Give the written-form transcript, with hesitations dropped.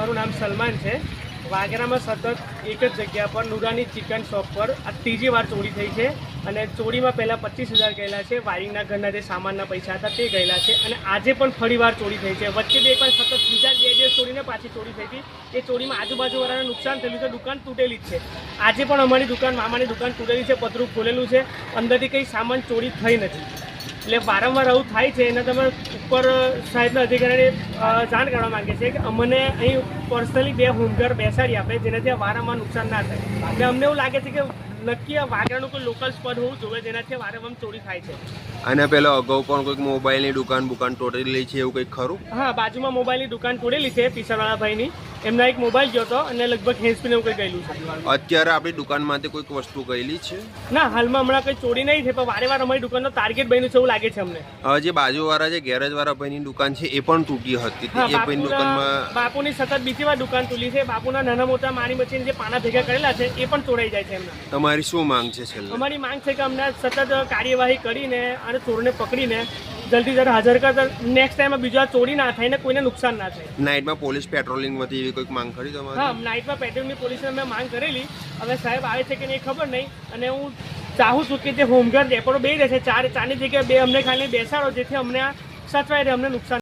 મારું નામ સલમાન છે। વાગરામાં સતત એક જ જગ્યા પર નુરાની ચિકન શોપ પર આ ત્રીજી વાર ચોરી થઈ છે અને ચોરીમાં પહેલાં 25,000 ગયેલા છે। વાયરિંગના ઘરના જે સામાનના પૈસા હતા તે ગયેલા છે અને આજે પણ ફરીવાર ચોરી થઈ છે। વચ્ચે બે પણ સતત બીજા 2 દિવસ ચોરીને પાછી ચોરી થઈ હતી। એ ચોરીમાં આજુબાજુવાળાને નુકસાન થયેલું છે, દુકાન તૂટેલી જ છે। આજે પણ અમારી દુકાન મામાની દુકાન તૂટેલી છે, પતરું ખોલેલું છે, અંદરથી કંઈ સામાન ચોરી થઈ નથી। એટલે વારંવાર આવું થાય છે એને તમે ઉપર સાહેબના અધિકારીને જાણ કરવા માંગે છે કે અમને અહીં પર્સનલી 2 હોમગાર્ડ બેસાડી આપે જેનાથી વારંવાર નુકસાન ના થાય। એટલે અમને એવું લાગે છે કે નક્કી આ વાગરાનું કોઈ લોકલ સ્પોટ હોવું જોઈએ જેનાથી વારંવાર ચોરી થાય છે। અને પેલો અગાઉ પણ કોઈક મોબાઈલની દુકાન તોડેલી છે એવું કંઈક ખરું? હા, બાજુમાં મોબાઈલની દુકાન તોડેલી છે પીસરવાળા ભાઈની। એમના એક મોબાઈલ ગયો હતો અને લગભગ હેન્ડસ્પીન એવું કંઈ ગયેલું છે। અત્યારે આપણી દુકાનમાંથી કોઈક વસ્તુ ગયેલી છે? ના, હાલમાં હમણાં કંઈ ચોરી નહીં છે, પણ વારે અમારી દુકાનનો ટાર્ગેટ બન્યું છે એવું લાગે છે અમને। જે બાજુવાળા જે ગેરેજવાળા ભાઈની દુકાન છે એ પણ તૂટી હતી, હા, એ ભાઈની દુકાનમાં બાપુની સતત બીજી વાર દુકાન તૂટી છે। બાપુના નાના મોટા મારી મચીને જે પાના ભેગા કરેલા છે એ પણ ચોરાઈ જાય છે એમના। તમારી શું માંગ છે છેલ્લે? અમારી માંગ છે કે અમને સતત કાર્યવાહી કરીને અને ચોરને પકડીને જલ્દી હાજર કરતા નેક્સ્ટ ટાઈમ બીજા ચોરી ના થાય ને કોઈને નુકસાન ના થાય। નાઇટમાં પોલીસ પેટ્રોલિંગ વધી એવી કોઈક માંગ કરી તમારી? હા, નાઇટમાં પેટ્રોલિંગની પોલીસને અમે માંગ કરેલી। હવે સાહેબ આવે છે કે નહીં ખબર નહીં અને હું ચાહું છું કે જે હોમગાર્ડ ડેપોડો બે રહેશે 4 4ની જગ્યાએ 2 અમને ખાલી બેસાડો જેથી અમને આ સચવાય રહે, અમને નુકસાન